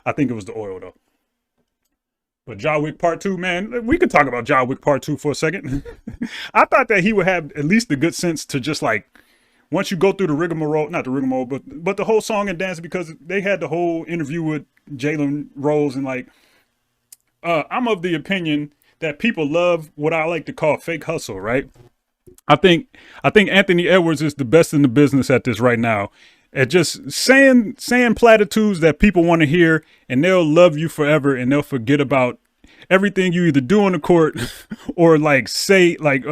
I think it was the oil though. But John Wick Part Two, man, we could talk about John Wick Part Two for a second. I thought that he would have at least the good sense to just like once you go through the rigmarole, not the rigmarole, but the whole song and dance because they had the whole interview with Jalen Rose and like I'm of the opinion that people love what I like to call fake hustle, right? I think I think Anthony Edwards is the best in the business at this right now. At just saying platitudes that people want to hear and they'll love you forever and they'll forget about everything you either do on the court or like say like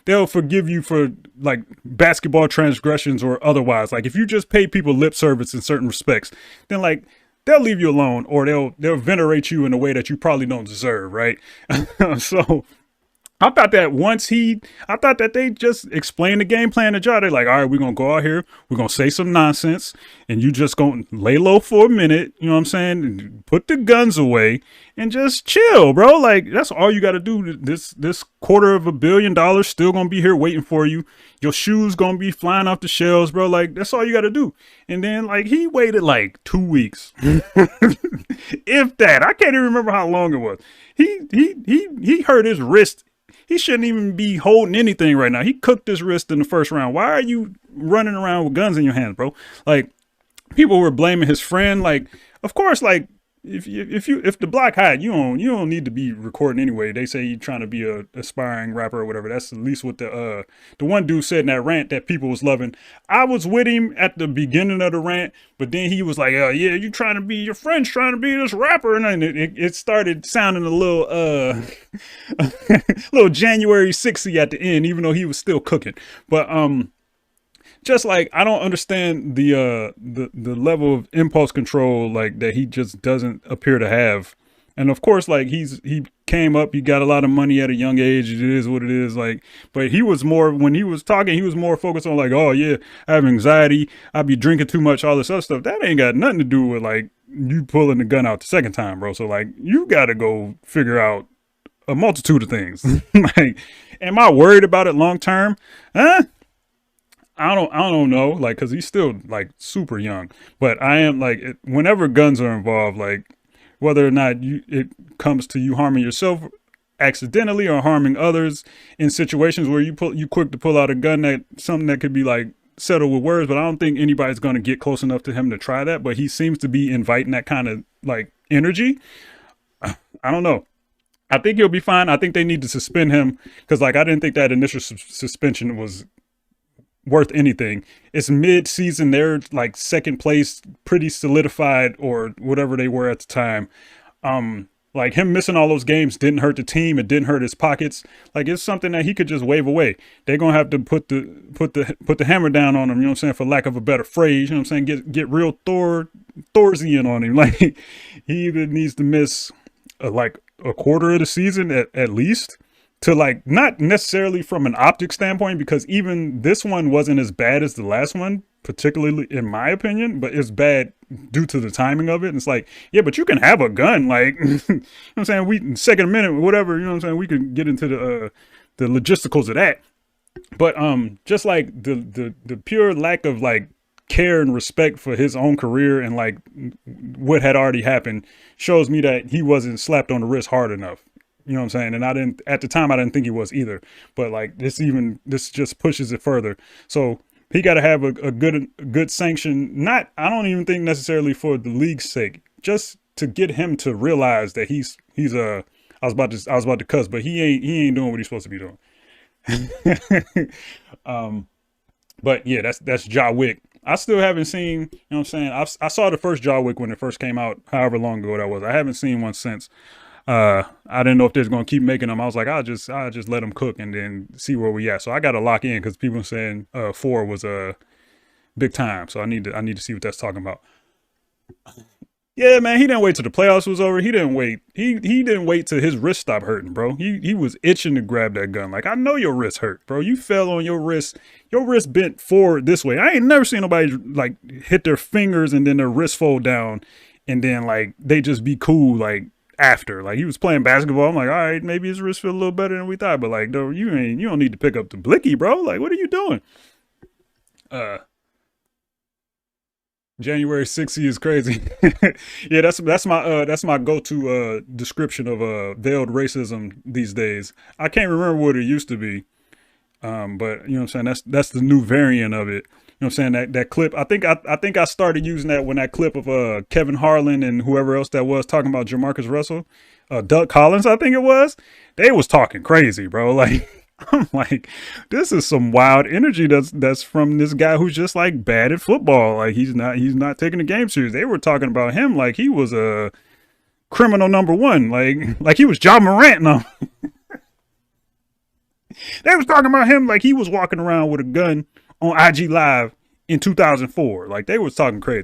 they'll forgive you for like basketball transgressions or otherwise. Like if you just pay people lip service in certain respects, then like they'll leave you alone or they'll venerate you in a way that you probably don't deserve, right? So I thought that they just explained the game plan to Jar. They're like, all right, we're going to go out here. We're going to say some nonsense and you just going to lay low for a minute. You know what I'm saying? And put the guns away and just chill, bro. Like that's all you got to do. This $250 million still going to be here waiting for you. Your shoes going to be flying off the shelves, bro. Like that's all you got to do. And then like he waited like 2 weeks. If that, I can't even remember how long it was. He hurt his wrist. He shouldn't even be holding anything right now. He cooked his wrist in the first round. Why are you running around with guns in your hands, bro? Like people were blaming his friend. Like, of course, like if the block hot, you don't need to be recording anyway. They say you're trying to be a aspiring rapper or whatever. That's at least what the one dude said in that rant that people was loving. I was with him at the beginning of the rant, but then he was like, yeah, you trying to be your friend's trying to be this rapper, and then it started sounding a little little January 60 at the end, even though he was still cooking. But just like I don't understand the level of impulse control like that he just doesn't appear to have. And of course, like he came up, he got a lot of money at a young age. It is what it is. Like, but he was more when he was talking, he was more focused on like, oh yeah, I have anxiety, I be drinking too much, all this other stuff. That ain't got nothing to do with like you pulling the gun out the second time, bro. So like you gotta go figure out a multitude of things. Like, am I worried about it long term? Huh? I don't know, like, cause he's still like super young, but I am like, whenever guns are involved, like whether or not it comes to you harming yourself accidentally or harming others in situations where you quick to pull out a gun, that something that could be like settled with words, but I don't think anybody's going to get close enough to him to try that, but he seems to be inviting that kind of like energy. I don't know. I think he'll be fine. I think they need to suspend him because like, I didn't think that initial suspension was worth anything. It's mid-season. They're like second place, pretty solidified or whatever they were at the time. Like him missing all those games didn't hurt the team. It didn't hurt his pockets. Like it's something that he could just wave away. They're gonna have to put the hammer down on him. You know what I'm saying? For lack of a better phrase, you know what I'm saying? Get real Thorsian on him. Like he either needs to miss like a quarter of the season at least, to like not necessarily from an optic standpoint, because even this one wasn't as bad as the last one, particularly in my opinion, but it's bad due to the timing of it. And it's like, yeah, but you can have a gun, like, you know what I'm saying? We second minute, whatever, you know what I'm saying? We could get into the logisticals of that. But just like the pure lack of like care and respect for his own career and like what had already happened shows me that he wasn't slapped on the wrist hard enough. You know what I'm saying? And I didn't, at the time, I didn't think he was either. But like this just pushes it further. So he got to have a good sanction. Not, I don't even think necessarily for the league's sake, just to get him to realize that he's I was about to cuss, but he ain't doing what he's supposed to be doing. But yeah, that's Ja Wick. I still haven't seen, you know what I'm saying? I saw the first Ja Wick when it first came out, however long ago that was. I haven't seen one since. I didn't know if they're going to keep making them. I was like, I'll just let them cook and then see where we at. So I got to lock in because people are saying 4 was a big time. So I need to see what that's talking about. Yeah, man, he didn't wait till the playoffs was over. He didn't wait. He didn't wait till his wrist stopped hurting, bro. He was itching to grab that gun. Like, I know your wrist hurt, bro. You fell on your wrist. Your wrist bent forward this way. I ain't never seen nobody like hit their fingers and then their wrist fold down and then like they just be cool like after. Like he was playing basketball. I'm like, all right, maybe his wrist feel a little better than we thought, but like, no, you don't need to pick up the blicky, bro. Like, what are you doing? January 60 is crazy. Yeah, that's my go-to description of veiled racism these days. I can't remember what it used to be. But you know what I'm saying? That's the new variant of it. You know what I'm saying? That clip. I think I started using that when that clip of Kevin Harlan and whoever else that was talking about Jamarcus Russell, Doug Collins, I think it was. They was talking crazy, bro. Like I'm like, this is some wild energy that's from this guy who's just like bad at football. Like he's not taking the game serious. They were talking about him like he was a criminal number one, like he was John Morant. No, they was talking about him like he was walking around with a gun on IG Live in 2004. Like they was talking crazy.